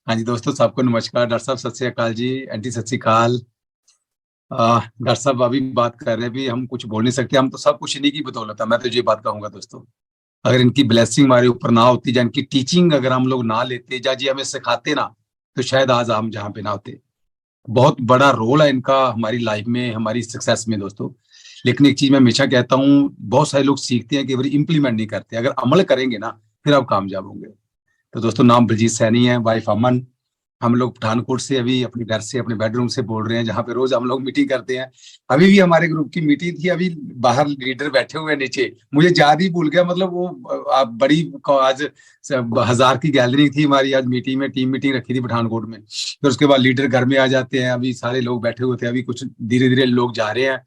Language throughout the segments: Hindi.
हाँ जी दोस्तों, सबको नमस्कार। डॉक्टर साहब सत श्री अकाल जी। आंटी सत श्री अकाल। डॉक्टर साहब अभी बात कर रहे हैं, भी हम कुछ बोल नहीं सकते, हम तो सब कुछ इन्हीं की बदौलत है। मैं तो ये बात कहूंगा दोस्तों, अगर इनकी ब्लेसिंग हमारे ऊपर ना होती, या इनकी टीचिंग अगर हम लोग ना लेते, या जी हमें सिखाते ना, तो शायद आज हम जहाँ पे ना होते। बहुत बड़ा रोल है इनका हमारी लाइफ में, हमारी सक्सेस में दोस्तों। लेकिन एक चीज मैं हमेशा कहता हूँ, बहुत सारे लोग सीखते हैं कि इम्प्लीमेंट नहीं करते। अगर अमल करेंगे ना, फिर आप कामयाब होंगे। तो दोस्तों, नाम बलजीत सैनी है, वाइफ अमन। हम लोग पठानकोट से अभी अपने घर से, अपने बेडरूम से बोल रहे हैं, जहाँ पे रोज हम लोग मीटिंग करते हैं। अभी भी हमारे ग्रुप की मीटिंग थी, अभी बाहर लीडर बैठे हुए हैं नीचे। मुझे याद ही भूल गया, मतलब वो बड़ी आज 1000 की गैलरी थी हमारी। आज मीटिंग में टीम मीटिंग रखी थी पठानकोट में। फिर उसके बाद लीडर घर में आ जाते हैं, अभी सारे लोग बैठे हुए थे, अभी कुछ धीरे धीरे लोग जा रहे हैं।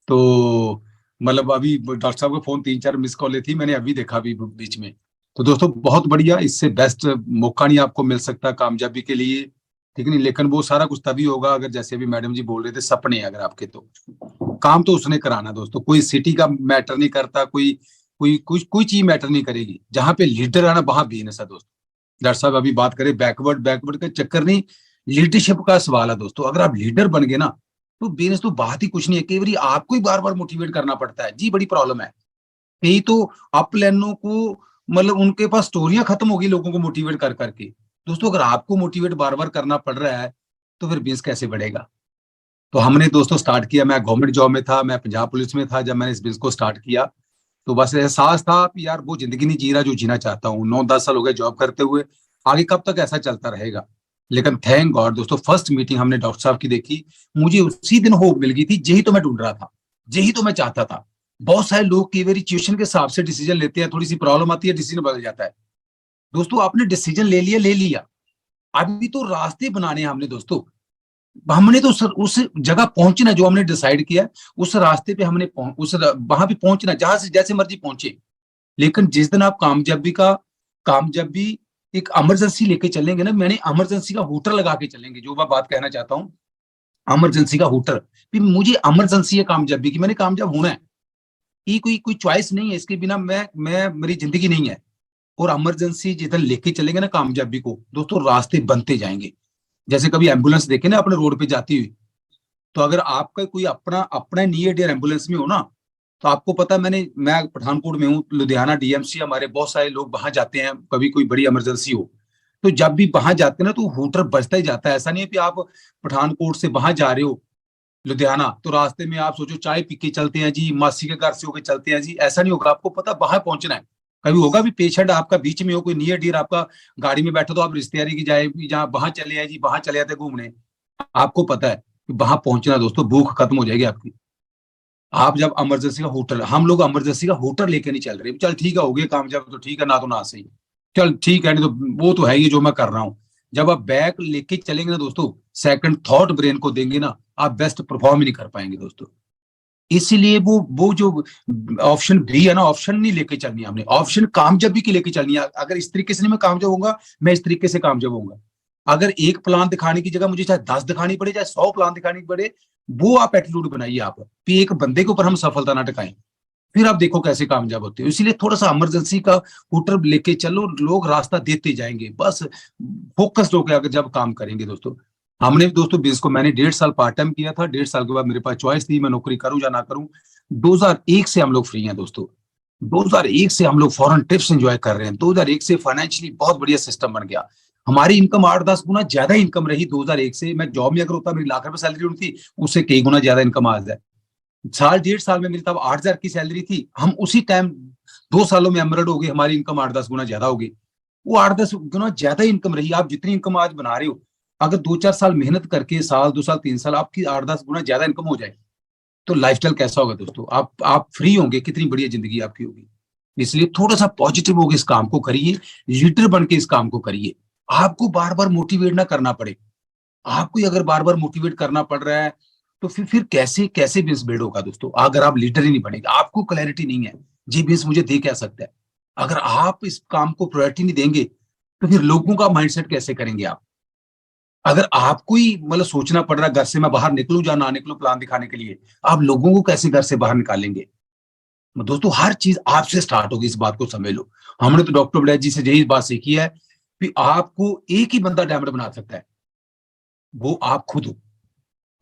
तो मतलब अभी डॉक्टर साहब का फोन 3-4 मिस कॉल थी, मैंने अभी देखा अभी बीच में। तो दोस्तों बहुत बढ़िया, इससे बेस्ट मौका नहीं आपको मिल सकता कामयाबी के लिए, ठीक नहीं। लेकिन वो सारा कुछ तभी होगा अगर, जैसे अभी मैडम जी बोल रहे थे, सपने अगर आपके, तो काम तो उसने कराना दोस्तों। कोई सिटी का मैटर नहीं करता, कोई चीज मैटर नहीं करेगी। जहां पे लीडर है ना, वहां बिजनेस है दोस्तों। डॉक्टर साहब अभी बात करें, बैकवर्ड बैकवर्ड का चक्कर नहीं, लीडरशिप का सवाल है दोस्तों। अगर आप लीडर बन गए ना, तो बिजनेस तो बात ही कुछ नहीं है। कई बार आपको ही बार बार मोटिवेट करना पड़ता है जी, बड़ी प्रॉब्लम है। यही तो अपलैनों को, मतलब उनके पास स्टोरियां खत्म होगी लोगों को मोटिवेट कर करके। दोस्तों अगर आपको मोटिवेट बार बार करना पड़ रहा है, तो फिर बिजनेस कैसे बढ़ेगा। तो हमने दोस्तों स्टार्ट किया, मैं गवर्नमेंट जॉब में था, मैं पंजाब पुलिस में था जब मैंने इस बिजनेस को स्टार्ट किया। तो बस एहसास था कि यार वो जिंदगी नहीं जी रहा जो जीना चाहता हूँ। 9-10 साल हो गए जॉब करते हुए, आगे कब तक ऐसा चलता रहेगा। लेकिन थैंक गॉड दोस्तों, फर्स्ट मीटिंग हमने डॉक्टर साहब की देखी, मुझे उसी दिन होप मिल गई थी। यही तो मैं ढूंढ रहा था, यही तो मैं चाहता था। बहुत सारे लोग कई बार सिचुएशन के हिसाब से डिसीजन लेते हैं, थोड़ी सी प्रॉब्लम आती है, डिसीजन बदल जाता है। दोस्तों आपने डिसीजन ले लिया, ले लिया, अभी तो रास्ते बनाने हैं हमने दोस्तों। हमने तो उस जगह पहुंचना जो हमने डिसाइड किया, उस रास्ते पे हमने उस वहां पे पहुंचना, जहां से जैसे मर्जी पहुंचे। लेकिन जिस दिन आप कामयाबी एक इमरजेंसी लेके चलेंगे ना, मैंने इमरजेंसी का हूटर लगा के चलेंगे, जो मैं बात कहना चाहता हूँ। इमरजेंसी का हूटर, भी मुझे इमरजेंसी है कामयाबी की, मैंने कामयाब होना है। ये कोई कोई चॉइस नहीं है, इसके बिना मैं मेरी जिंदगी नहीं है। और इमरजेंसी जिधर लेके चलेंगे ना कामयाबी को दोस्तों, रास्ते बनते जाएंगे। जैसे कभी एम्बुलेंस देखे ना अपने रोड पे जाती हुई, तो अगर आपका कोई अपना अपना नियर डियर एम्बुलेंस में हो ना, तो आपको पता है, मैं पठानकोट में हूँ, लुधियाना डीएमसी, हमारे बहुत सारे लोग वहां जाते हैं कभी कोई बड़ी इमरजेंसी हो। तो जब भी वहां जाते हैं ना, तो हूटर बजता ही जाता है। ऐसा नहीं है कि आप पठानकोट से वहां जा रहे हो लुधियाना, तो रास्ते में आप सोचो चाय पी के चलते हैं जी, मासी के घर से होकर चलते हैं जी, ऐसा नहीं होगा। आपको पता वहां पहुंचना है। कभी होगा भी पेशेंट आपका बीच में हो, कोई नियर डियर आपका गाड़ी में बैठा, तो आप रिश्तेदारी की जाए जहाँ वहां चले आए जी, वहां चले जाते घूमने। आपको पता है कि वहां पहुंचना दोस्तों, भूख खत्म हो जाएगी आपकी। आप जब इमरजेंसी का होटल, हम लोग इमरजेंसी का होटल लेके नहीं चल रहे, चल ठीक है हो गया कामयाब तो ठीक है, ना तो ना सही, चल ठीक है, नहीं तो वो तो है ही जो मैं कर रहा हूँ। जब आप बैग लेके चलेंगे ना दोस्तों, सेकंड थॉट ब्रेन को देंगे ना, आप बेस्ट परफॉर्म ही नहीं कर पाएंगे दोस्तों। इसीलिए वो जो ऑप्शन बी है ना, ऑप्शन नहीं लेके चलनी है हमने, ऑप्शन कामयाबी की लेके चलनी है। अगर इस तरीके से नहीं मैं कामयाब होऊंगा, मैं इस तरीके से कामयाब होऊंगा। अगर एक प्लान दिखाने की जगह मुझे चाहे 10 दिखानी पड़े, चाहे 100 प्लान दिखानी पड़े, वो आप एटीट्यूड बनाइए आप, कि एक बंदे के ऊपर हम सफलता ना टिकाएं। फिर आप देखो कैसे कामयाब होते हो। इसीलिए थोड़ा सा इमरजेंसी का हुटर लेके चलो, लोग रास्ता देते जाएंगे। बस फोकस्ड होकर अगर जब काम करेंगे दोस्तों। हमने दोस्तों बिजनेस को मैंने 1.5 साल पार्ट टाइम किया था। 1.5 साल के बाद मेरे पास चॉइस थी, मैं नौकरी करूं या ना करूं। 2001 से हम लोग फ्री हैं दोस्तों। 2001 से हम लोग फॉरेन ट्रिप्स एंजॉय कर रहे हैं। 2001 से फाइनेंशियली बहुत बढ़िया सिस्टम बन गया। हमारी इनकम 8-10 गुना ज्यादा इनकम रही 2001 से। मैं जॉब में अगर होता, मेरी लाख रुपए सैलरी होती थी, उससे कई गुना ज्यादा इनकम आ जाए। साल 1.5 साल में मेरी तब 8,000 की सैलरी थी, हम उसी टाइम 2 सालों में एमरल्ड हो गई, हमारी इनकम 8-10 गुना ज्यादा हो गई। वो 8-10 गुना ज्यादा इनकम रही। आप जितनी इनकम आज बना रहे हो, अगर 2-4 साल मेहनत करके, साल 2 साल 3 साल, आपकी 8-10 गुना ज्यादा इनकम हो जाए, तो लाइफस्टाइल कैसा होगा दोस्तों। आप फ्री होंगे, कितनी बढ़िया जिंदगी आपकी होगी। इसलिए थोड़ा सा पॉजिटिव होकर इस काम को करिए, लीडर बन के इस काम को करिए। आपको बार बार मोटिवेट ना करना पड़े। आपको अगर बार बार मोटिवेट करना पड़ रहा है, तो फिर कैसे कैसे बिजनेस बिल्ड होगा दोस्तों। अगर आप लीडर ही नहीं बनेंगे, आपको क्लैरिटी नहीं है जी बिजनेस मुझे दे क्या सकता है, अगर आप इस काम को प्रायोरिटी नहीं देंगे, तो फिर लोगों का माइंडसेट कैसे करेंगे आप। अगर आपको ही मतलब सोचना पड़ रहा है घर से मैं बाहर निकलूं या ना निकलूं प्लान दिखाने के लिए, आप लोगों को कैसे घर से बाहर निकालेंगे। दोस्तों हर चीज आपसे स्टार्ट होगी, इस बात को समझ लो। हमने तो डॉक्टर बलैज जी से यही बात सीखी है, कि आपको एक ही बंदा डायमंड बना सकता है, वो आप खुद हो।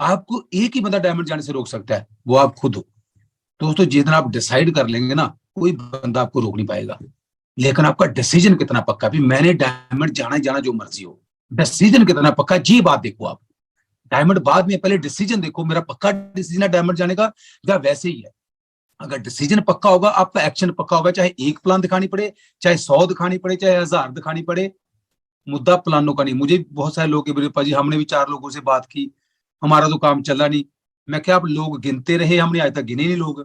आपको एक ही बंदा डायमंड जाने से रोक सकता है, वो आप खुद हो। तो दोस्तों जितना आप डिसाइड कर लेंगे ना, कोई बंदा आपको रोक नहीं पाएगा। लेकिन आपका डिसीजन कितना पक्का, भी मैंने डायमंड जाना ही जाना, जो मर्जी हो, डिसीजन कितना पक्का, ये बात देखो आप। डायमंड बाद में, पहले डिसीजन देखो, मेरा पक्का डिसीजन है डायमंड जाने का या वैसे ही है। अगर डिसीजन पक्का होगा, आपका एक्शन पक्का होगा, चाहे एक प्लान दिखानी पड़े, चाहे 100 दिखानी पड़े, चाहे 1000 दिखानी पड़े, मुद्दा प्लानों का नहीं। मुझे बहुत सारे लोग जी हमने भी 4 लोगों से बात की, हमारा तो काम चला नहीं। मैं क्या, आप लोग गिनते रहे, हमने आज तक गिने नहीं लोग।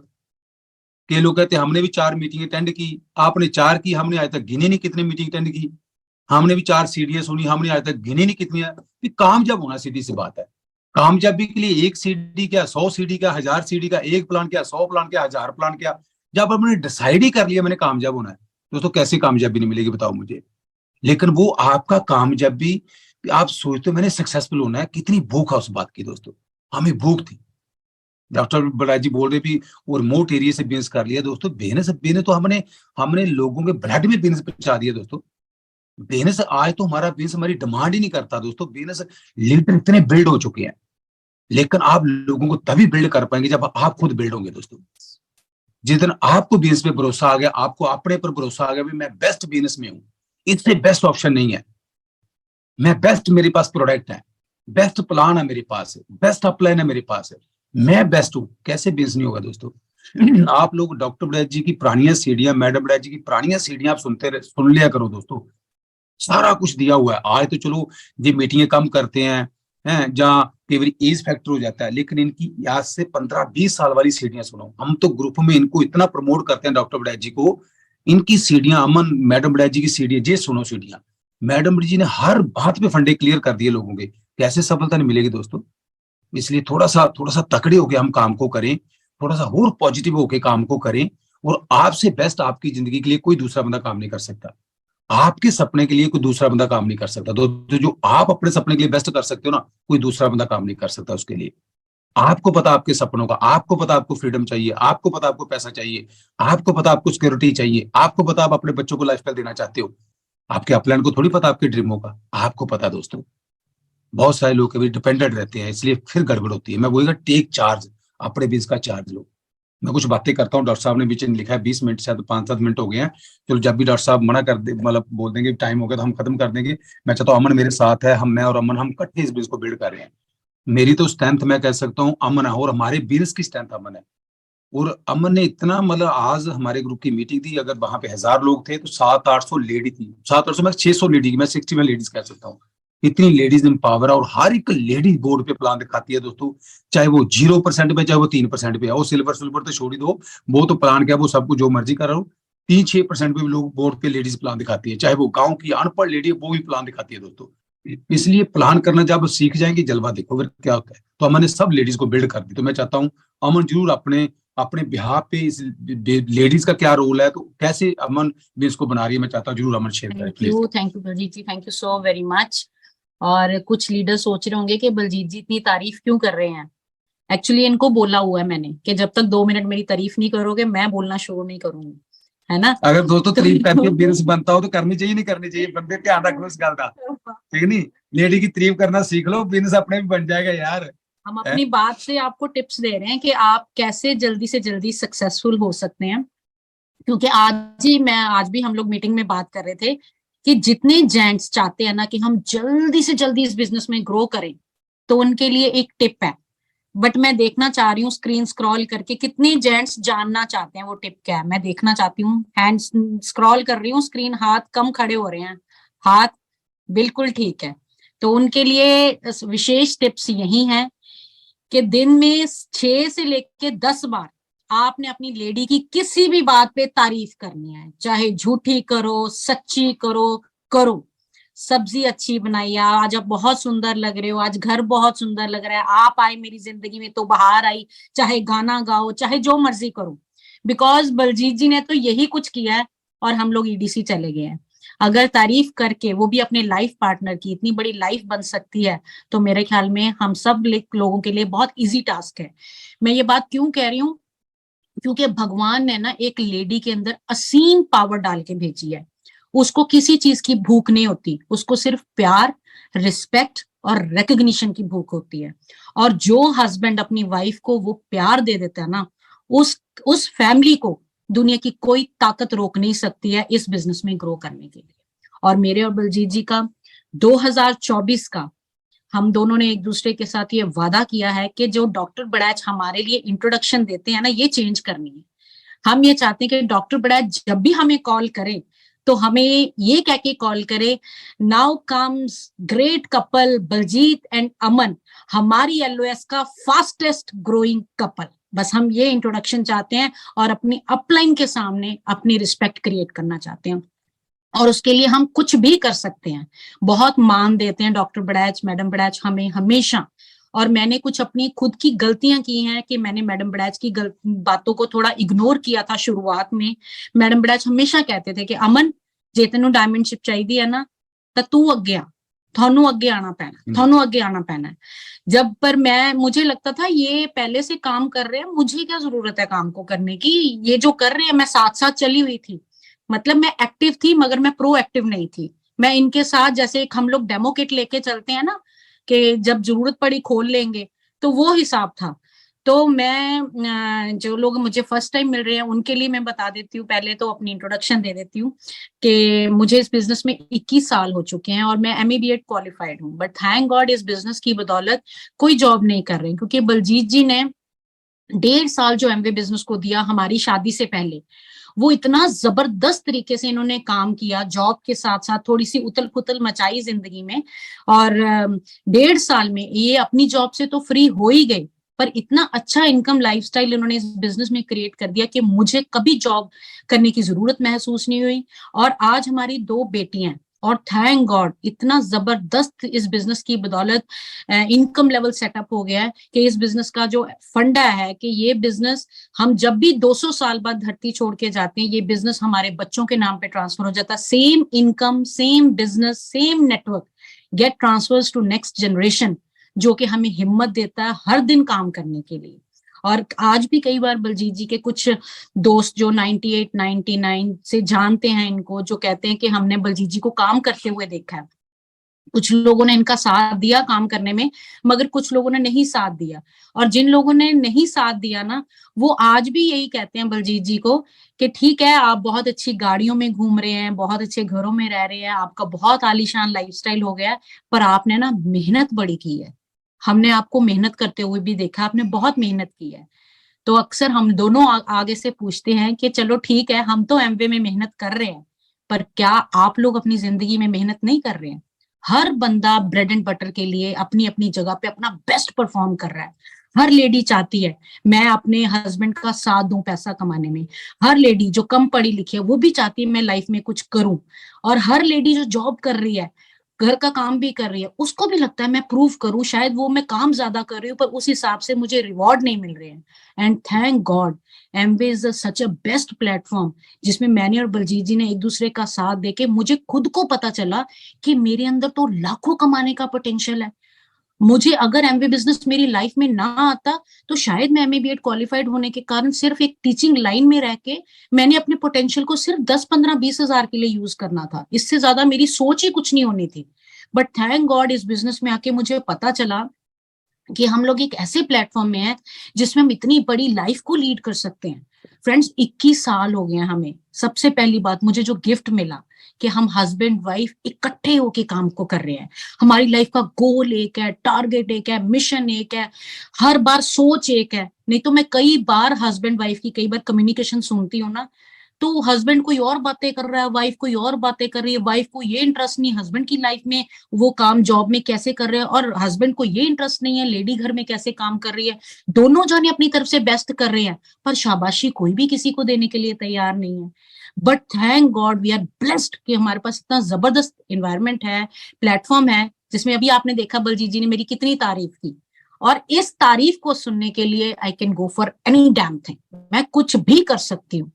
के लोग कहते हमने भी 4 मीटिंग अटेंड की, आपने 4 की, हमने आज तक गिने नहीं कितने मीटिंग अटेंड की। हमने भी 4 सीढ़ियां सुनी, हमने आज तक गिने नहीं कितनी है। कामयाब होना सीधी सी बात है। कामयाबी के लिए एक सीढ़ी क्या, 100 सीढ़ी क्या, 1000 सीढ़ी का, एक प्लान क्या, 100 प्लान क्या, 1000 प्लान क्या। जब हमने डिसाइड ही कर लिया मैंने कामयाब होना है, दोस्तों कैसे कामयाबी नहीं मिलेगी बताओ मुझे। लेकिन वो आपका कामयाबी, आप सोचते हो मैंने सक्सेसफुल होना है, कितनी भूख है उस बात की दोस्तों। हमें भूख थी। डॉक्टर बलराज जी बोल रहे भी, वो रिमोट एरिया से बिजनेस कर लिया दोस्तों। बिजनेस तो हमने हमने लोगों के ब्लड में बिजनेस पहुंचा दिया दोस्तों। बिजनेस आज तो हमारा बिजनेस हमारी डिमांड ही नहीं करता दोस्तों। बिजनेस लीडर इतने बिल्ड हो चुके हैं, लेकिन आप लोगों को तभी बिल्ड कर पाएंगे जब आप खुद बिल्ड होंगे दोस्तों। जिस दिन आपको बिजनेस पे भरोसा आ गया, आपको अपने पर भरोसा आ गया, भी मैं बेस्ट बिजनेस में हूं, इससे बेस्ट ऑप्शन नहीं है, मैं बेस्ट, मेरे पास प्रोडक्ट है, बेस्ट प्लान है मेरे पास, बेस्ट अपलाइन है मेरे पास है, मैं बेस्ट हूं, कैसे बिजनेस नहीं होगा दोस्तों। आप लोग डॉक्टर बड़ैच जी की पुरानियां सीढ़ियां, मैडम बड़ैच जी की पुरानियां सीढ़ियां आप सुन लिया करो दोस्तों। सारा कुछ दिया हुआ है। आज तो चलो ये मीटिंगें कम करते हैं जहाँ कई बार एज फैक्टर हो जाता है, लेकिन इनकी आज से 15-20 साल वाली सीढ़ियां सुनो। हम तो ग्रुप में इनको इतना प्रमोट करते हैं डॉक्टर बड़ैच जी को। इनकी सीढ़ियां, अमन मैडम बड़ैच जी की सीढ़ियां, ये सुनो सीढ़ियां। मैडम जी ने हर बात पे फंडे क्लियर कर दिए लोगों के, कैसे सफलता नहीं मिलेगी दोस्तों। इसलिए थोड़ा सा तकड़े होके हम काम को करें, थोड़ा सा और पॉजिटिव होके काम को करें। और आपसे बेस्ट आपकी जिंदगी के लिए कोई दूसरा बंदा काम नहीं कर सकता। आपके सपने के लिए कोई दूसरा बंदा काम नहीं कर सकता। तो जो आप अपने सपने के लिए बेस्ट कर सकते हो ना, कोई दूसरा बंदा काम नहीं कर सकता उसके लिए। आपको पता आपके सपनों का, आपको पता आपको फ्रीडम चाहिए, आपको पता आपको पैसा चाहिए, आपको पता आपको सिक्योरिटी चाहिए, आपको पता आप अपने बच्चों को लाइफस्टाइल देना चाहते हो। आपके अपलाइन को थोड़ी पता आपके ड्रीमों का, आपको पता दोस्तों। बहुत सारे लोग कभी डिपेंडेंट रहते हैं, इसलिए फिर गड़बड़ होती है। मैं बोलेगा टेक चार्ज, अपने भी इसका चार्ज लो। मैं कुछ बातें करता हूँ, डॉक्टर साहब ने बीच में लिखा है 20 मिनट, शायद 5-7 मिनट हो गए हैं। चलो जब भी डॉक्टर साहब मना कर दे, मतलब बोल देंगे टाइम हो गया, तो हम खत्म कर देंगे। मैं चाहता हूँ अमन मेरे साथ है, हम, मैं और अमन, हम इकट्ठे इस बिजनेस को बिल्ड कर रहे हैं। मेरी तो स्ट्रेंथ मैं कह सकता हूँ अमन है, और हमारे बिजनेस की स्ट्रेंथ अमन है। और अमन ने इतना, मतलब आज हमारे ग्रुप की मीटिंग थी, अगर वहां पे 1000 लोग थे तो 700-800 लेडी थी। 700 में 600 लेडी, मैं 60 में लेडीज कह सकता हूँ। इतनी लेडीज एम्पावर है, और हर एक लेडीज बोर्ड पे प्लान दिखाती है दोस्तों। चाहे वो 0% पे, चाहे वो 3% पे है, वो सिल्वर सिल्वर तो छोड़ ही दो, वो तो प्लान क्या, वो सब कुछ जो मर्जी कर रहा हो। 3-6% पे भी लोग बोर्ड पे लेडीज प्लान दिखाती है, चाहे वो गाँव की अनपढ़ लेडी है, वो भी प्लान दिखाती है दोस्तों। इसलिए प्लान करना जब सीख जाएंगे, जलवा देखो फिर क्या होता है। तो अमन ने सब लेडीज को बिल्ड कर दी। तो मैं चाहता हूँ अमन जरूर अपने अपने बिहार पे इस लेडीज का क्या रोल है, तो कैसे अमन भी इसको बना रही है, मैं चाहता हूँ जरूर अमन शेयर करें please. Thank you Baljeet ji, thank you so very much. और कुछ लीडर सोच रहे होंगे कि बलजीत जी इतनी तारीफ क्यों कर रहे हैं। एक्चुअली इनको बोला हुआ है मैंने कि जब तक 2 मिनट मेरी तारीफ नहीं करोगे मैं बोलना शुरू नहीं करूंगी, है ना। अगर दोस्तों तो तारीफ करके बिजनेस बनता हो तो करनी चाहिए, नहीं करनी चाहिए, बंदे ध्यान रखो इस गल का, ठीक नहीं। लेडी की तारीफ करना सीख लो, बिजनेस अपने भी बन जाएगा यार। हम अपनी बात से आपको टिप्स दे रहे हैं कि आप कैसे जल्दी से जल्दी सक्सेसफुल हो सकते हैं। क्योंकि आज भी हम लोग मीटिंग में बात कर रहे थे कि जितने जेंट्स चाहते हैं ना कि हम जल्दी से जल्दी इस बिजनेस में ग्रो करें, तो उनके लिए एक टिप है। बट मैं देखना चाह रही हूँ स्क्रीन स्क्रॉल करके कितने जेंट्स जानना चाहते हैं वो टिप क्या है। मैं देखना चाहती हूँ, हैंड स्क्रॉल कर रही हूँ स्क्रीन, हाथ कम खड़े हो रहे हैं, हाथ बिल्कुल ठीक है। तो उनके लिए विशेष टिप्स यही है कि दिन में 6 से लेके 10 बार आपने अपनी लेडी की किसी भी बात पे तारीफ करनी है, चाहे झूठी करो सच्ची करो, करो। सब्जी अच्छी बनाई है आज, आप बहुत सुंदर लग रहे हो आज, घर बहुत सुंदर लग रहा है, आप आए मेरी जिंदगी में तो बाहर आई। चाहे गाना गाओ, चाहे जो मर्जी करो, बिकॉज बलजीत जी ने तो यही कुछ किया है और हम लोग ईडीसी चले गए हैं। अगर तारीफ करके वो भी अपने लाइफ पार्टनर की इतनी बड़ी लाइफ बन सकती है, तो मेरे ख्याल में हम सब लोगों के लिए बहुत इजी टास्क है। मैं ये बात क्यों कह रही हूँ, क्योंकि भगवान ने ना एक लेडी के अंदर असीम पावर डाल के भेजी है। उसको किसी चीज की भूख नहीं होती, उसको सिर्फ प्यार, रिस्पेक्ट और रिकग्निशन की भूख होती है। और जो हस्बैंड अपनी वाइफ को वो प्यार दे देता है ना, उस फैमिली को दुनिया की कोई ताकत रोक नहीं सकती है इस बिजनेस में ग्रो करने के लिए। और मेरे और बलजीत जी का 2024 का हम दोनों ने एक दूसरे के साथ ये वादा किया है कि जो डॉक्टर बड़ैच हमारे लिए इंट्रोडक्शन देते हैं ना, ये चेंज करनी है। हम ये चाहते हैं कि डॉक्टर बड़ैच जब भी हमें कॉल करें तो हमें ये कह के कॉल करे, now comes great couple Baljeet and Aman, हमारी एलओएस का फास्टेस्ट ग्रोइंग कपल। बस हम ये इंट्रोडक्शन चाहते हैं और अपनी अपलाइन के सामने अपनी रिस्पेक्ट क्रिएट करना चाहते हैं। और उसके लिए हम कुछ भी कर सकते हैं। बहुत मान देते हैं डॉक्टर बड़ैच, मैडम बड़ैच हमें हमेशा। और मैंने कुछ अपनी खुद की गलतियां की हैं कि मैंने मैडम बड़ैच की बातों को थोड़ा इग्नोर किया था शुरुआत में। मैडम बड़ैच हमेशा कहते थे कि अमन जे तेनू डायमंडशिप चाहिए है ना तो तू अगे आ, थानू अगे आना पैना, थानू अगे आना पैना है। जब पर मुझे लगता था ये पहले से काम कर रहे हैं, मुझे क्या जरूरत है काम को करने की, ये जो कर रहे हैं मैं साथ साथ चली हुई थी। मतलब मैं एक्टिव थी मगर मैं प्रो एक्टिव नहीं थी। मैं इनके साथ जैसे एक हम लोग डेमो किट लेके चलते हैं ना कि जब जरूरत पड़ी खोल लेंगे, तो वो हिसाब था। तो मैं जो लोग मुझे फर्स्ट टाइम मिल रहे हैं उनके लिए मैं बता देती हूँ, पहले तो अपनी इंट्रोडक्शन दे देती हूँ कि मुझे इस बिजनेस में 21 साल हो चुके हैं और मैं MA BEd क्वालिफाइड हूँ। बट थैंक गॉड इस बिजनेस की बदौलत कोई जॉब नहीं कर रही, क्योंकि बलजीत जी ने 1.5 साल जो एमवे बिजनेस को दिया हमारी शादी से पहले, वो इतना जबरदस्त तरीके से इन्होंने काम किया, जॉब के साथ साथ थोड़ी सी उथल पुथल मचाई जिंदगी में। और 1.5 साल में ये अपनी जॉब से तो फ्री हो ही गए, पर इतना अच्छा इनकम लाइफस्टाइल इन्होंने इस बिजनेस में क्रिएट कर दिया कि मुझे कभी जॉब करने की जरूरत महसूस नहीं हुई। और आज हमारी 2 बेटियां हैं और थैंक गॉड इतना जबरदस्त इस बिजनेस की बदौलत इनकम लेवल सेटअप हो गया है कि इस बिजनेस का जो फंडा है कि ये बिजनेस हम जब भी 200 साल बाद धरती छोड़ के जाते हैं, ये बिजनेस हमारे बच्चों के नाम पे ट्रांसफर हो जाता है। Same income, same business, same network get transfers to next generation, जो कि हमें हिम्मत देता है हर दिन काम करने के लिए। और आज भी कई बार बलजीत जी के कुछ दोस्त जो 98, 99 से जानते हैं इनको, जो कहते हैं कि हमने बलजीत जी को काम करते हुए देखा है। कुछ लोगों ने इनका साथ दिया काम करने में, मगर कुछ लोगों ने नहीं साथ दिया। और जिन लोगों ने नहीं साथ दिया ना, वो आज भी यही कहते हैं बलजीत जी को कि ठीक है आप बहुत अच्छी गाड़ियों में घूम रहे हैं, बहुत अच्छे घरों में रह रहे हैं, आपका बहुत आलीशान लाइफस्टाइल हो गया है, पर आपने ना मेहनत बड़ी की है। हमने आपको मेहनत करते हुए भी देखा, आपने बहुत मेहनत की है। तो अक्सर हम दोनों आगे से पूछते हैं कि चलो ठीक है हम तो एमवे में मेहनत कर रहे हैं, पर क्या आप लोग अपनी जिंदगी में मेहनत नहीं कर रहे हैं? हर बंदा ब्रेड एंड बटर के लिए अपनी अपनी जगह पे अपना बेस्ट परफॉर्म कर रहा है। हर लेडी चाहती है मैं अपने हस्बैंड का साथ दूं पैसा कमाने में। हर लेडी जो कम पढ़ी लिखी है वो भी चाहती है मैं लाइफ में कुछ करूं। और हर लेडी जो जॉब कर रही है, घर का काम भी कर रही है, उसको भी लगता है मैं प्रूव करूं, शायद वो मैं काम ज्यादा कर रही हूँ पर उस हिसाब से मुझे रिवॉर्ड नहीं मिल रहे हैं। And thank God Amway is such a best platform, जिसमें मैंने और बलजीत जी ने एक दूसरे का साथ देके मुझे खुद को पता चला कि मेरे अंदर तो लाखों कमाने का पोटेंशियल है। मुझे अगर एमवे बिजनेस मेरी लाइफ में ना आता तो शायद मैं MA BEd क्वालिफाइड होने के कारण सिर्फ एक टीचिंग लाइन में रह के मैंने अपने पोटेंशियल को सिर्फ 10, 15, 20 हजार के लिए यूज करना था। इससे ज्यादा मेरी सोच ही कुछ नहीं होनी थी। बट थैंक गॉड इस बिजनेस में आके मुझे पता चला कि हम लोग एक ऐसे प्लेटफॉर्म में हैं जिसमें हम इतनी बड़ी लाइफ को लीड कर सकते हैं। फ्रेंड्स 21 साल हो गए हैं हमें। सबसे पहली बात मुझे जो गिफ्ट मिला कि हम हस्बैंड वाइफ इकट्ठे होके काम को कर रहे हैं। हमारी लाइफ का गोल एक है, टारगेट एक है, मिशन एक है, हर बार सोच एक है। नहीं तो मैं कई बार हस्बैंड वाइफ की कई बार कम्युनिकेशन सुनती हूँ ना, तो हस्बैंड कोई और बातें कर रहा है, वाइफ कोई और बातें कर रही है, वाइफ को ये इंटरेस्ट नहीं हस्बैंड की लाइफ में वो काम जॉब में कैसे कर रहे हैं, और हस्बैंड को ये इंटरेस्ट नहीं है लेडी घर में कैसे काम कर रही है। दोनों जाने अपनी तरफ से बेस्ट कर रहे हैं, पर शाबाशी कोई भी किसी को देने के लिए तैयार नहीं है। But thank God we are blessed कि हमारे पास इतना जबरदस्त इन्वायरमेंट है, प्लेटफॉर्म है, जिसमें अभी आपने देखा बलजीत जी ने मेरी कितनी तारीफ की। और इस तारीफ को सुनने के लिए I can go for any damn thing, मैं कुछ भी कर सकती हूँ।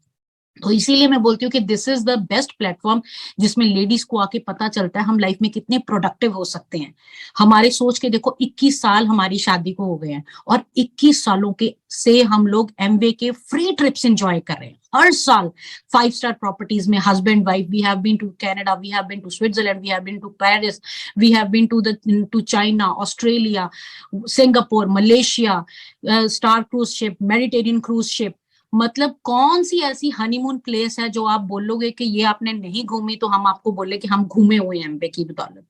तो इसीलिए मैं बोलती हूँ कि this is the best platform जिसमें लेडीज को आके पता चलता है हम लाइफ में कितने प्रोडक्टिव हो सकते हैं। हमारे सोच के देखो 21 साल हमारी शादी को हो गए हैं और 21 सालों के से हम लोग एमवे के फ्री ट्रिप्स एंजॉय कर रहे हैं हर साल। 5 स्टार प्रॉपर्टीज में husband wife, we have been to Canada, we have been to Switzerland, we have been to Paris, we have been to China, Australia, Singapore, Malaysia, star cruise ship, Mediterranean cruise ship. मतलब कौन सी ऐसी हनीमून प्लेस है जो आप बोलोगे कि ये आपने नहीं घूमी, तो हम आपको बोले कि हम घूमे हुए हैं एमबे की बदौलत।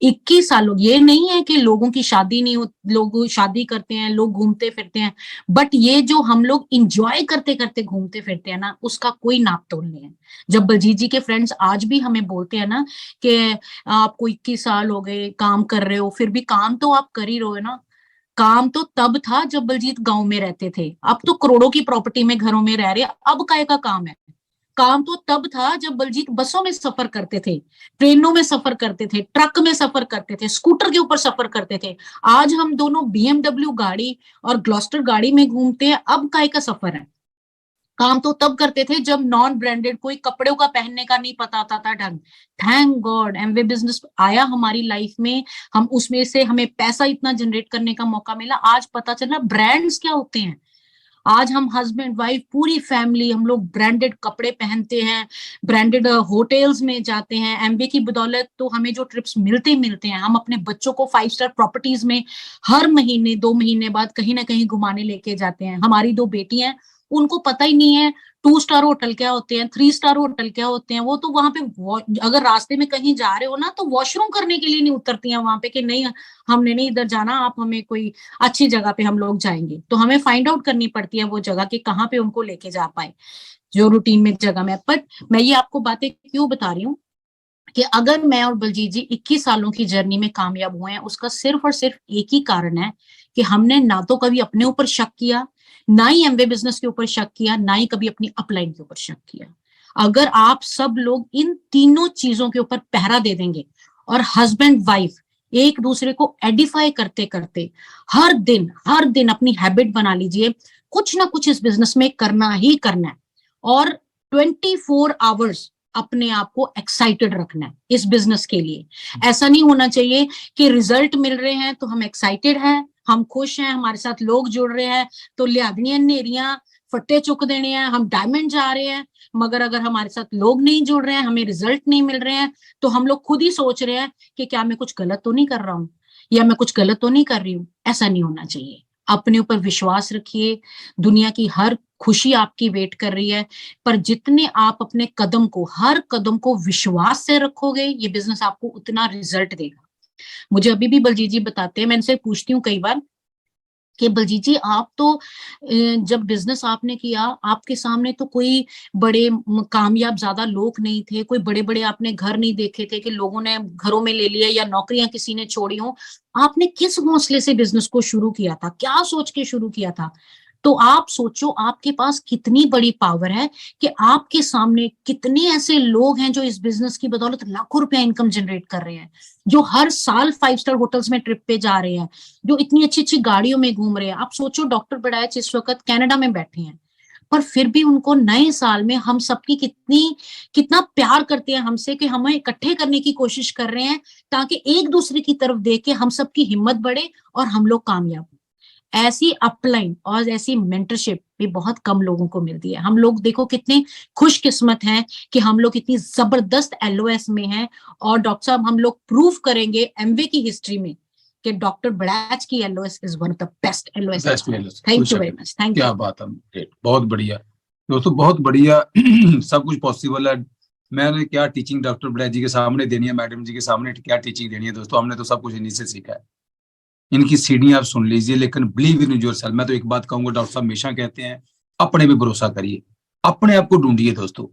21 सालों, ये नहीं है कि लोगों की शादी नहीं हो, लोग शादी करते हैं, लोग घूमते फिरते हैं, बट ये जो हम लोग इंजॉय करते करते घूमते फिरते हैं ना, उसका कोई नाप तोल नहीं है। जब बलजीत जी के फ्रेंड्स आज भी हमें बोलते हैं ना कि आपको 21 साल हो गए काम कर रहे हो, फिर भी काम तो आप कर ही रहे हो ना। काम तो तब था जब बलजीत गांव में रहते थे, अब तो करोड़ों की प्रॉपर्टी में घरों में रह रहे हैं, अब काय का काम है। काम तो तब था जब बलजीत बसों में सफर करते थे, ट्रेनों में सफर करते थे, ट्रक में सफर करते थे, स्कूटर के ऊपर सफर करते थे। आज हम दोनों बीएमडब्ल्यू गाड़ी और ग्लॉस्टर गाड़ी में घूमते हैं, अब काय का सफर है। काम तो तब करते थे जब नॉन ब्रांडेड कोई कपड़ों का पहनने का नहीं पता था ढंग। थैंक गॉड एमवे बिजनेस आया हमारी लाइफ में, हम उसमें से हमें पैसा इतना जनरेट करने का मौका मिला। आज पता चला ब्रांड्स क्या होते हैं। आज हम हस्बैंड वाइफ पूरी फैमिली हम लोग ब्रांडेड कपड़े पहनते हैं, ब्रांडेड होटल्स में जाते हैं। एमबे की बदौलत तो हमें जो ट्रिप्स मिलते हैं, हम अपने बच्चों को 5 स्टार प्रॉपर्टीज में हर महीने 2 महीने बाद कहीं ना कहीं घुमाने लेके जाते हैं। हमारी 2 बेटी हैं, उनको पता ही नहीं है 2 स्टार होटल क्या होते हैं, 3 स्टार होटल क्या होते हैं। वो तो वहां पे अगर रास्ते में कहीं जा रहे हो ना, तो वॉशरूम करने के लिए नहीं उतरती हैं वहां पे कि नहीं हमने नहीं इधर जाना, आप हमें कोई अच्छी जगह पे हम लोग जाएंगे। तो हमें फाइंड आउट करनी पड़ती है वो जगह कि कहाँ पे उनको लेके जा पाए जो रूटीन में जगह में। बट मैं ये आपको बातें क्यों बता रही हूँ कि अगर मैं और बलजीत जी 21 सालों की जर्नी में कामयाब हुए हैं, उसका सिर्फ और सिर्फ एक ही कारण है कि हमने ना तो कभी अपने ऊपर शक किया, ना ही एमवे बिजनेस के ऊपर शक किया, ना ही कभी अपनी अपलाइन के ऊपर शक किया। अगर आप सब लोग इन तीनों चीजों के ऊपर पहरा दे देंगे और हस्बैंड वाइफ एक दूसरे को एडिफाई करते करते हर दिन अपनी हैबिट बना लीजिए, कुछ ना कुछ इस बिजनेस में करना ही करना है। और 24 आवर्स अपने आप को एक्साइटेड रखना है इस बिजनेस के लिए। ऐसा नहीं होना चाहिए कि रिजल्ट मिल रहे हैं तो हम एक्साइटेड हैं, हम खुश हैं, हमारे साथ लोग जुड़ रहे हैं तो लियादनियां नेरियां फट्टे चुक देने हैं, हम डायमंड जा रहे हैं। मगर अगर हमारे साथ लोग नहीं जुड़ रहे हैं, हमें रिजल्ट नहीं मिल रहे हैं, तो हम लोग खुद ही सोच रहे हैं कि क्या मैं कुछ गलत तो नहीं कर रहा हूँ या मैं कुछ गलत तो नहीं कर रही हूँ। ऐसा नहीं होना चाहिए। अपने ऊपर विश्वास रखिए, दुनिया की हर खुशी आपकी वेट कर रही है, पर जितने आप अपने हर कदम को विश्वास से रखोगे, ये बिजनेस आपको उतना रिजल्ट देगा। मुझे अभी भी बलजीत जी बताते हैं, मैं इनसे पूछती हूँ कई बार कि बलजीत जी आप तो जब बिजनेस आपने किया, आपके सामने तो कोई बड़े कामयाब ज्यादा लोग नहीं थे, कोई बड़े बड़े आपने घर नहीं देखे थे कि लोगों ने घरों में ले लिया या नौकरियां किसी ने छोड़ी हो। आपने किस हौसले से बिजनेस को शुरू किया था, क्या सोच के शुरू किया था? तो आप सोचो आपके पास कितनी बड़ी पावर है कि आपके सामने कितने ऐसे लोग हैं जो इस बिजनेस की बदौलत लाखों रुपया इनकम जनरेट कर रहे हैं, जो हर साल 5 स्टार होटल्स में ट्रिप पे जा रहे हैं, जो इतनी अच्छी अच्छी गाड़ियों में घूम रहे हैं। आप सोचो डॉक्टर बड़ाइच इस वक्त कनाडा में बैठे हैं, पर फिर भी उनको नए साल में हम सबकी कितना प्यार करते हैं हमसे कि हमें इकट्ठे करने की कोशिश कर रहे हैं ताकि एक दूसरे की तरफ देख के हम सबकी हिम्मत बढ़े और हम लोग कामयाब। ऐसी अपलाइन और ऐसी मेंटरशिप भी बहुत कम लोगों को मिलती है। हम लोग देखो कितने खुशकिस्मत हैं कि हम लोग इतनी जबरदस्त एलओएस में हैं। और डॉक्टर साहब हम लोग प्रूव करेंगे एमवे की हिस्ट्री में कि डॉक्टर बड़ाच की LOS is one of the best LOS. Thank you very much. Thank क्या यू। बात है, ग्रेट, बहुत बढ़िया दोस्तों, बहुत बढ़िया। सब कुछ पॉसिबल है। मैंने क्या टीचिंग डॉक्टर बड़ाच जी के सामने देनी है, मैडम जी के सामने क्या टीचिंग देनी है दोस्तों, हमने तो सब कुछ इन्हीं से सीखा है। इनकी सीढ़ियां आप सुन लीजिए, लेकिन बिलीव इन योरसेल्फ। मैं तो एक बात कहूंगा, डॉक्टर साहब हमेशा कहते हैं अपने पे भरोसा करिए, अपने आप को ढूंढिए दोस्तों,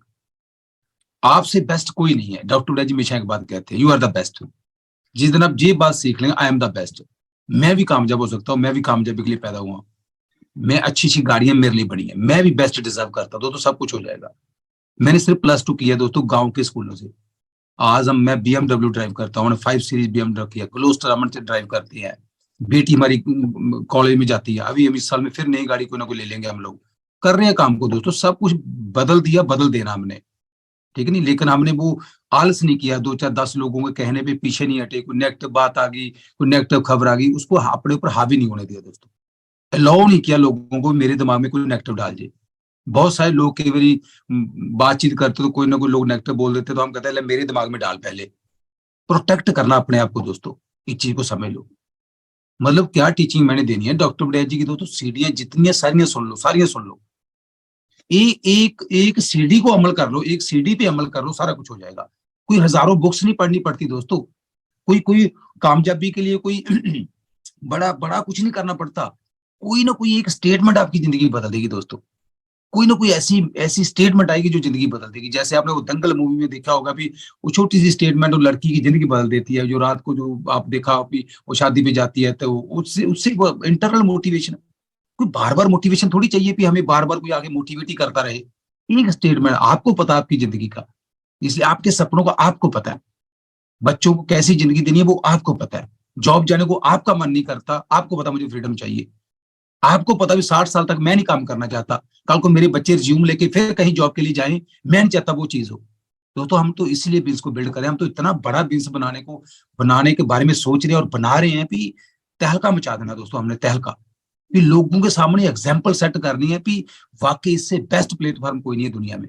आपसे बेस्ट कोई नहीं है। डॉक्टर बड़ाच जी हमेशा एक बात कहते हैं, यू आर द बेस्ट। जिस दिन आप ये बात सीख लेंगे, आई एम द बेस्ट, मैं भी कामयाब हो सकता हूँ, मैं भी कामयाबी के लिए पैदा हुआ, मैं अच्छी अच्छी गाड़ियां मेरे लिए बनी है, मैं भी बेस्ट डिजर्व करता हूँ, तो सब कुछ हो जाएगा। मैंने सिर्फ +2 किया दोस्तों गांव के स्कूलों से। आज मैं BMW ड्राइव करता हूँ, 5 सीरीज BMW किया, ग्लोस्टर अमन से ड्राइव करती है, बेटी हमारी कॉलेज में जाती है, अभी हम इस साल में फिर नई गाड़ी कोई ना कोई ले लेंगे हम लोग, कर रहे हैं काम को दोस्तों, सब कुछ बदल दिया, बदल देना हमने, ठीक है नहीं, लेकिन हमने वो आलस नहीं किया, 2 4 10 लोगों के कहने पे पीछे नहीं हटे, कोई नेगेटिव बात आ गई, कोई नेगेटिव खबर आ गई, उसको अपने ऊपर हावी नहीं होने दिया दोस्तों। अलाउ नहीं किया लोगों को मेरे दिमाग में कोई नेगेटिव डाल जाए। बहुत सारे लोग कई बारी बातचीत करते तो कोई ना कोई लोग नेगेटिव बोल देते, तो हम कहते हैं मेरे दिमाग में डाल, पहले प्रोटेक्ट करना अपने आप को दोस्तों, इस चीज को समझ लो। मतलब क्या टीचिंग मैंने देनी है डॉक्टर बड़ैच जी की दोस्तों, सीढ़ियां जितनी सारियां सुन लो, सारियां सुन लो, एक एक सीढ़ी को अमल कर लो, एक सीढ़ी पे अमल कर लो, सारा कुछ हो जाएगा। कोई हजारों बुक्स नहीं पढ़नी पड़ती दोस्तों, कोई कोई कामयाबी के लिए कोई बड़ा बड़ा कुछ नहीं करना पड़ता, कोई ना कोई एक स्टेटमेंट आपकी जिंदगी बदल देगी दोस्तों, कोई ना कोई ऐसी ऐसी स्टेटमेंट आएगी जो जिंदगी बदल देगी। जैसे आपने वो दंगल मूवी में देखा होगा भी, वो छोटी सी स्टेटमेंट वो लड़की की जिंदगी बदल देती है, जो रात को जो आप देखा भी वो शादी पे जाती है, तो उससे उससे इंटरनल मोटिवेशन, कोई बार बार मोटिवेशन थोड़ी चाहिए कि हमें बार बार कोई आगे मोटिवेट ही करता रहे। एक स्टेटमेंट, आपको पता आपकी जिंदगी का, इसलिए आपके सपनों का आपको पता है, बच्चों को कैसी जिंदगी देनी है वो आपको पता है, जॉब जाने को आपका मन नहीं करता, आपको पता मुझे फ्रीडम चाहिए, आपको पता भी 60 साल तक मैं नहीं काम करना चाहता, कल को मेरे बच्चे रिज्यूम लेके फिर कहीं जॉब के लिए जाएं, मैं नहीं चाहता वो चीज हो। तो हम तो इसलिए बिल्स को बिल्ड करें, हम तो इतना बड़ा बिल्स बनाने के बारे में सोच रहे हैं और बना रहे हैं कि तहलका मचा देना दोस्तों, हमने तहलका, कि लोगों के सामने एग्जाम्पल सेट करनी है कि वाकई इससे बेस्ट प्लेटफॉर्म कोई नहीं है दुनिया में।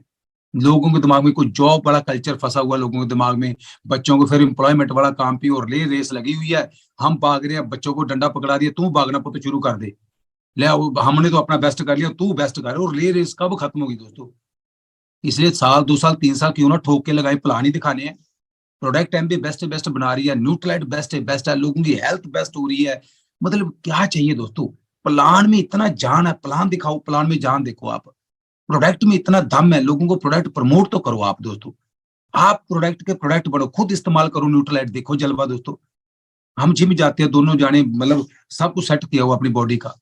लोगों के दिमाग में कोई जॉब वाला कल्चर फंसा हुआ, लोगों के दिमाग में बच्चों को फिर एम्प्लॉयमेंट वाला काम पे और ले रेस लगी हुई है, हम भाग रहे हैं, बच्चों को डंडा पकड़ा दिया, तू भागना पुत शुरू कर दे, ले हमने तो अपना बेस्ट कर लिया, तू बेस्ट कर, और ले रेस कब खत्म होगी दोस्तों। इसलिए साल 2 साल 3 साल क्यों ना ठोक के लगाए, प्लान ही दिखाने हैं। प्रोडक्ट एम भी बेस्ट बेस्ट बना रही है, न्यूट्रलाइट बेस्ट है, लोगों की हेल्थ बेस्ट हो रही है, मतलब क्या चाहिए दोस्तों। प्लान में इतना जान है, प्लान दिखाओ, प्लान में जान देखो आप, प्रोडक्ट में इतना दम है, लोगों को प्रोडक्ट प्रमोट तो करो आप दोस्तों, आप प्रोडक्ट के प्रोडक्ट बढ़ो, खुद इस्तेमाल करो, न्यूट्रलाइट देखो जलवा दोस्तों। हम जिम जाते हैं दोनों जाने, मतलब सब कुछ सेट किया हुआ अपनी बॉडी का,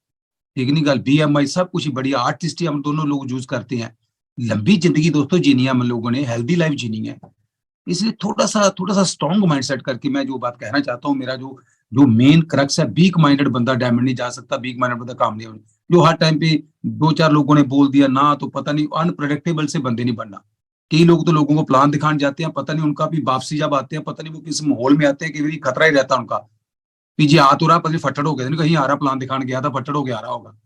टेक्निकल BMI सब कुछ ही बढ़िया, आर्टिस्ट ही हम दोनों लोग यूज करते हैं। लंबी जिंदगी दोस्तों जीनी है हम लोगों ने, हेल्दी लाइफ जीनी है, इसलिए थोड़ा सा स्ट्रॉन्ग माइंडसेट करके मैं जो बात कहना चाहता हूँ, मेरा जो जो मेन क्रक्स है, वीक माइंडेड बंदा डायमंड नहीं जा सकता, वीक माइंडेड बंदा काम नहीं होने, जो हर टाइम पे 2 4 लोगों ने बोल दिया ना, तो पता नहीं, अनप्रेडिक्टेबल से बंदे नहीं बनना। कई लोग तो लोगों को प्लान दिखाने जाते हैं, पता नहीं उनका भी वापसी जब आते हैं, पता नहीं वो किस माहौल में आते हैं, कि खतरा ही रहता है उनका, पीछे आ तो रहा, पता नहीं फट्टड़ हो गया, कहीं आ रहा, प्लान दिखाने गया था, फट्टड़ हो गया आ रहा होगा।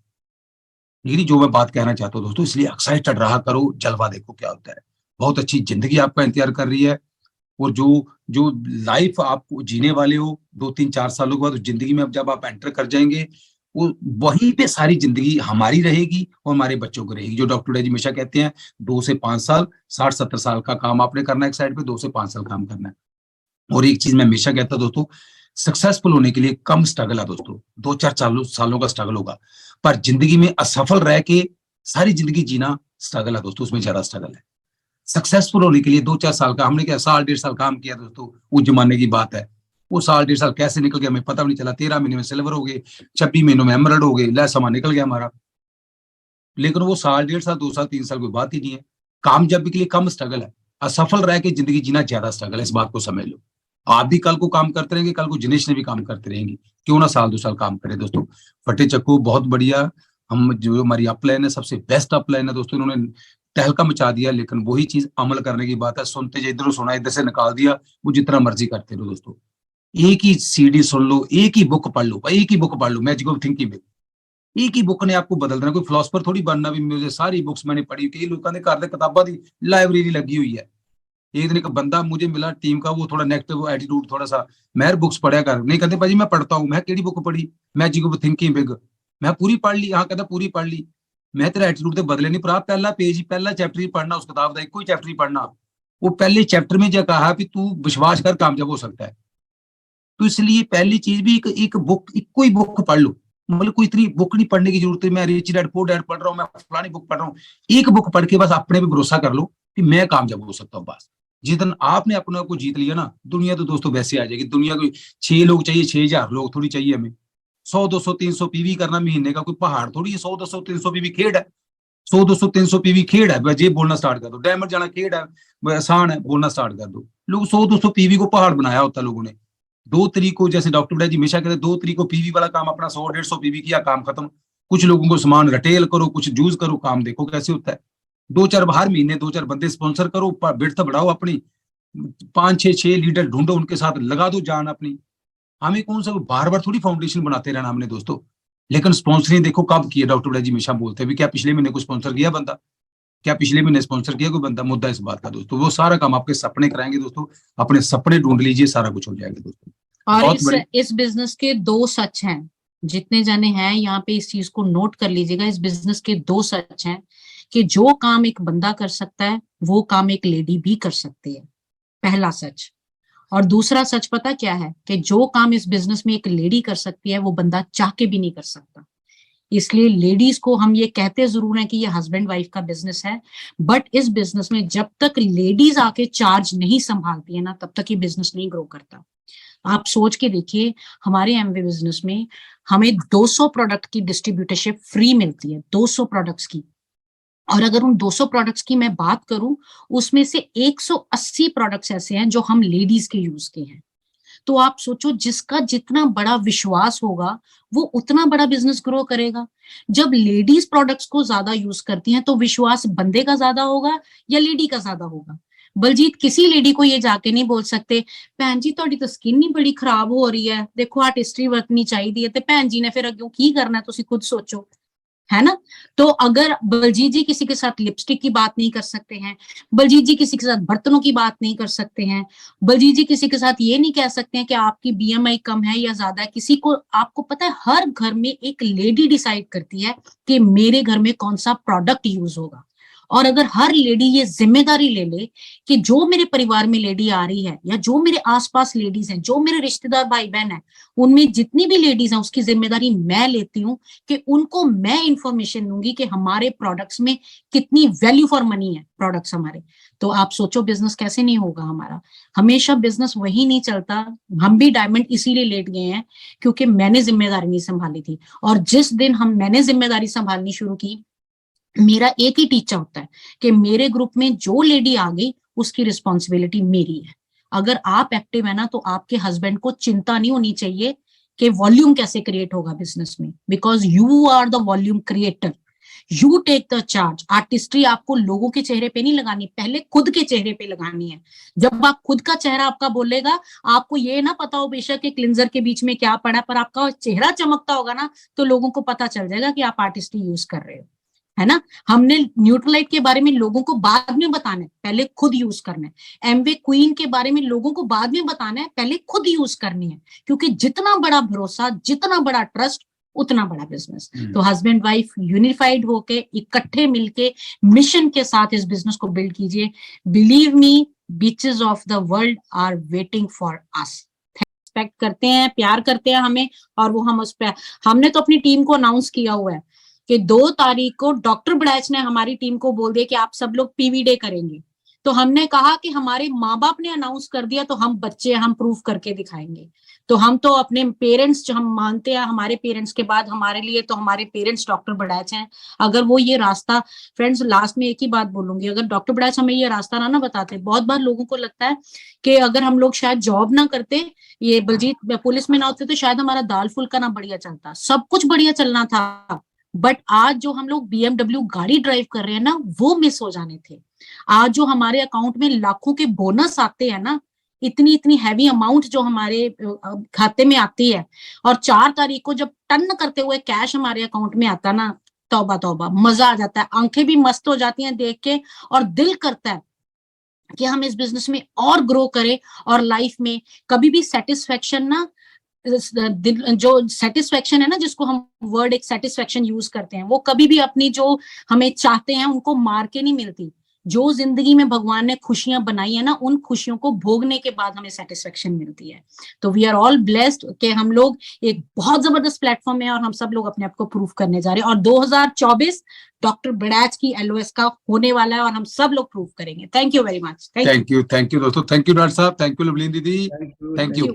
लेकिन जो मैं बात कहना चाहता हूँ दोस्तों, इसलिए एक्साइटेड रहा करो, जलवा देखो क्या होता है, बहुत अच्छी जिंदगी आपका इंतजार कर रही है। और जो जो लाइफ आप जीने वाले हो 2 3 4 सालों के बाद, जिंदगी में अब जब आप एंटर कर जाएंगे, वो वहीं पे सारी जिंदगी हमारी रहेगी और हमारे बच्चों को रहेगी। जो डॉक्टर डे हमेशा कहते हैं 2 से 5 साल, 60 70 साल का काम आपने करना है एक साइड पे, 2 से 5 साल काम करना है। और एक चीज मैं हमेशा कहता दोस्तों, सक्सेसफुल होने के लिए कम स्ट्रगल है दोस्तों, 2 4 सालों का स्ट्रगल होगा, पर जिंदगी में असफल रह के सारी जिंदगी जीना स्ट्रगल है दोस्तों, उसमें ज्यादा स्ट्रगल है। सक्सेसफुल होने के लिए 2 4 साल का, हमने क्या 1.5 साल काम किया दोस्तों, उस जमाने की बात है, वो 1.5 साल कैसे निकल गया हमें पता भी नहीं चला, 13 महीने में सिल्वर हो गए, 26 महीनों में एमरल्ड हो गए, लै समा निकल गया हमारा। लेकिन वो 1.5 साल 2 साल 3 साल कोई बात ही नहीं है। कामयाबी के लिए कम स्ट्रगल है, असफल रह के जिंदगी जीना ज्यादा स्ट्रगल है, इस बात को समझ लो। आप भी कल को काम करते रहेंगे, कल को जिनेश ने भी काम करते रहेंगे, क्यों ना 1 2 साल काम करे दोस्तों। फटे चक्कू बहुत बढ़िया, हम जो हमारी अपलाइन है सबसे बेस्ट अपलाइन है दोस्तों, इन्होंने तहलका मचा दिया, लेकिन वही चीज अमल करने की बात है, सुनते जो इधरों सुना इधर से निकाल दिया, वो जितना मर्जी करते रहो दोस्तों। एक ही CD सुन लो, एक ही बुक पढ़ लो, एक ही बुक पढ़ लो, मैजिक ऑफ थिंकिंग में, एक ही बुक ने आपको बदल देना। कोई फिलोसफर थोड़ी बनना भी, मुझे सारी बुक्स मैंने पढ़ी, कई लोगों ने घर किताबा की लाइब्रेरी लगी हुई है। एक दिन एक बंदा मुझे मिला टीम का, वो थोड़ा नेगेटिव एटीट्यूड थोड़ा सा, मैं बुक्स पढ़िया कर, नहीं कहते भाजी मैं पढ़ता हूँ, मैं केड़ी बुक पढ़ी, मैजिक ऑफ थिंकिंग बिग, मैं पूरी पढ़ ली, हाँ कहता पूरी पढ़ ली, मैं तेरा एटीट्यूड तो बदले नहीं, पर पहला पेज ही पहला चैप्टर ही पढ़ना उस किताब का, एक ही चैप्टर ही पढ़ना, वो पहले चैप्टर में जो कहा कि तू विश्वास कर कामयाब हो सकता है। तो इसलिए पहली चीज भी एक बुक, एक कोई बुक पढ़ लो, मतलब कोई इतनी बुक नहीं पढ़ने की जरूरत है, मैं रिच डैड पुअर डैड पढ़ रहा हूँ, मैं फलानी बुक पढ़ रहा हूँ, एक बुक पढ़ के बस अपने पे भरोसा कर लो कि मैं कामयाब हो सकता हूँ। बस जिस दिन आपने अपने आप को जीत लिया ना, दुनिया तो दोस्तों वैसे आ जाएगी। दुनिया को 6 लोग चाहिए, 6000 लोग थोड़ी चाहिए हमें, 100 200 300 पीवी करना महीने का कोई पहाड़ थोड़ी है, 100 200 300 पीवी खेड है, 100 200 300 पीवी खेड है, बस ये बोलना स्टार्ट कर दो, डायमंड जाना खेड है, आसान है, बोलना स्टार्ट कर दो। लोग 100 200 पीवी को पहाड़ बनाया होता लोगों ने, 2 तरीकों, जैसे डॉक्टर जी हमेशा कहते हैं 2 तरीकों पीवी वाला काम अपना 100 150 पीवी किया, काम खत्म। कुछ लोगों को सामान रिटेल करो, कुछ यूज करो, काम देखो कैसे होता है। 2-4 हर महीने 2-4 बंदे स्पॉन्सर करो, बिड्थ बढ़ाओ अपनी, 5-6 लीडर ढूंढो, उनके साथ लगा दो जान अपनी। हमें कौन सा बार बार थोड़ी फाउंडेशन बनाते रहना हमने दोस्तों। लेकिन स्पॉन्सरिंग देखो कब किया, डॉक्टर बड़ा जी हमेशा बोलते हैं भी क्या पिछले महीने को स्पॉन्सर किया बंदा, क्या पिछले महीने स्पॉन्सर किया कोई बंदा। मुद्दा इस बात का दोस्तों, वो सारा काम आपके सपने कराएंगे दोस्तों, अपने सपने ढूंढ लीजिए, सारा कुछ हो जाएगा दोस्तों। और बहुत बड़ी इस बिजनेस के 2 सच हैं, जितने जने हैं यहाँ पे इस चीज को नोट कर लीजिएगा। इस बिजनेस के 2 सच हैं कि जो काम एक बंदा कर सकता है वो काम एक लेडी भी कर सकती है, पहला सच। और दूसरा सच पता क्या है कि जो काम इस बिजनेस में एक लेडी कर सकती है वो बंदा चाह के भी नहीं कर सकता। इसलिए लेडीज को हम ये कहते जरूर हैं कि ये हस्बैंड वाइफ का बिजनेस है, बट इस बिजनेस में जब तक लेडीज आके चार्ज नहीं संभालती है ना, तब तक ये बिजनेस नहीं ग्रो करता। आप सोच के देखिए, हमारे एमवे बिजनेस में हमें 200 प्रोडक्ट की डिस्ट्रीब्यूटरशिप फ्री मिलती है, 200 प्रोडक्ट्स की। और अगर उन 200 प्रोडक्ट्स की मैं बात करूं, उसमें से 180 प्रोडक्ट्स ऐसे हैं जो हम लेडीज के यूज के हैं। तो आप सोचो, जिसका जितना बड़ा विश्वास होगा वो उतना बड़ा बिजनेस ग्रो करेगा। जब लेडीज प्रोडक्ट्स को ज्यादा यूज करती हैं तो विश्वास बंदे का ज्यादा होगा या लेडी का ज्यादा होगा। बलजीत किसी लेडी को ये जाके नहीं बोल सकते भैन जी ਤੁਹਾਡੀ तो स्किन नहीं बड़ी खराब हो रही है, देखो आर्टिस्ट्री वरतनी चाहिए है। तो भैन जी ने फिर अगे की करना, तुसी खुद सोचो, है ना। तो अगर बलजीत जी किसी के साथ लिपस्टिक की बात नहीं कर सकते हैं, बलजीत जी किसी के साथ बर्तनों की बात नहीं कर सकते हैं, बलजीत जी किसी के साथ ये नहीं कह सकते हैं कि आपकी बीएमआई कम है या ज्यादा है। किसी को, आपको पता है हर घर में एक लेडी डिसाइड करती है कि मेरे घर में कौन सा प्रोडक्ट यूज होगा। और अगर हर लेडी ये जिम्मेदारी ले ले कि जो मेरे परिवार में लेडी आ रही है या जो मेरे आसपास लेडीज हैं, जो मेरे रिश्तेदार भाई बहन है, उनमें जितनी भी लेडीज हैं उसकी जिम्मेदारी मैं लेती हूँ कि उनको मैं इंफॉर्मेशन दूंगी कि हमारे प्रोडक्ट्स में कितनी वैल्यू फॉर मनी है प्रोडक्ट्स हमारे। तो आप सोचो बिजनेस कैसे नहीं होगा हमारा। हमेशा बिजनेस वही नहीं चलता। हम भी डायमंड इसीलिए लेट गए हैं क्योंकि मैंने जिम्मेदारी नहीं संभाली थी। और जिस दिन मैंने जिम्मेदारी संभालनी शुरू की, मेरा एक ही टीचा होता है कि मेरे ग्रुप में जो लेडी आ गई उसकी रिस्पॉन्सिबिलिटी मेरी है। अगर आप एक्टिव है ना तो आपके हस्बैंड को चिंता नहीं होनी चाहिए कि वॉल्यूम कैसे क्रिएट होगा बिजनेस में, because you are the volume creator, you take the charge. Artistry आपको लोगों के चेहरे पे नहीं लगानी, पहले खुद के चेहरे पे लगानी है। जब आप खुद का चेहरा आपका बोलेगा, आपको ये ना पता हो बेशक कि क्लिंजर के बीच में क्या पड़ा, पर आपका चेहरा चमकता होगा ना तो लोगों को पता चल जाएगा कि आप आर्टिस्ट्री यूज कर रहे हो, है ना। हमने न्यूट्रलाइट के बारे में लोगों को बाद में बताना है, पहले खुद यूज करना है। एमवे क्वीन के बारे में लोगों को बाद में बताना है, पहले खुद यूज करनी है। क्योंकि जितना बड़ा भरोसा, जितना बड़ा ट्रस्ट, उतना बड़ा बिजनेस। तो हस्बैंड वाइफ यूनिफाइड होके इकट्ठे मिलके मिशन के साथ इस बिजनेस को बिल्ड कीजिए। Believe me, beaches of the world are waiting for us. Expect करते हैं, प्यार करते हैं हमें, और वो हम उस पर, हमने तो अपनी टीम को अनाउंस किया हुआ है कि 2 तारीख को डॉक्टर बड़ैच ने हमारी टीम को बोल दिया कि आप सब लोग पीवी डे करेंगे। तो हमने कहा कि हमारे माँ बाप ने अनाउंस कर दिया तो हम बच्चे, हम प्रूफ करके दिखाएंगे। तो हम तो अपने पेरेंट्स, जो हम मानते हैं हमारे पेरेंट्स के बाद हमारे लिए तो हमारे पेरेंट्स डॉक्टर बड़ैच हैं। अगर वो ये रास्ता, फ्रेंड्स लास्ट में एक ही बात बोलूंगी, अगर डॉक्टर बड़ैच हमें ये रास्ता ना बताते, बहुत बार लोगों को लगता है कि अगर हम लोग शायद जॉब ना करते, ये बलजीत पुलिस में ना होते, तो शायद हमारा दाल फुल्का ना बढ़िया चलता, सब कुछ बढ़िया चलना था। बट आज जो हम लोग BMW गाड़ी ड्राइव कर रहे हैं ना, वो मिस हो जाने थे। आज जो हमारे अकाउंट में लाखों के बोनस आते हैं ना, इतनी इतनी हैवी अमाउंट जो हमारे खाते में आती है, और 4 तारीख को जब टन करते हुए कैश हमारे अकाउंट में आता ना, तौबा तौबा, मजा आ जाता है, आंखें भी मस्त हो जाती हैं देख के, और दिल करता है कि हम इस बिजनेस में और ग्रो करें। और लाइफ में कभी भी सेटिस्फेक्शन ना, जो सेटिस्फेक्शन है ना, जिसको हम वर्ड एक सेटिस्फेक्शन यूज करते हैं, वो कभी भी अपनी जो हमें चाहते हैं उनको मार के नहीं मिलती। जो जिंदगी में भगवान ने खुशियां बनाई है ना, उन खुशियों को भोगने के बाद हमें सेटिस्फेक्शन मिलती है। तो वी आर ऑल ब्लेस्ड कि हम लोग एक बहुत जबरदस्त प्लेटफॉर्म है और हम सब लोग अपने आप को प्रूव करने जा रहे हैं। और 2024 डॉक्टर बड़ैच की LOS का होने वाला है और हम सब लोग प्रूव करेंगे। Thank you very much. Thank you दोस्तों, थैंक यू डॉक्टर साहब, थैंक यू लवलीन दीदी, थैंक यू।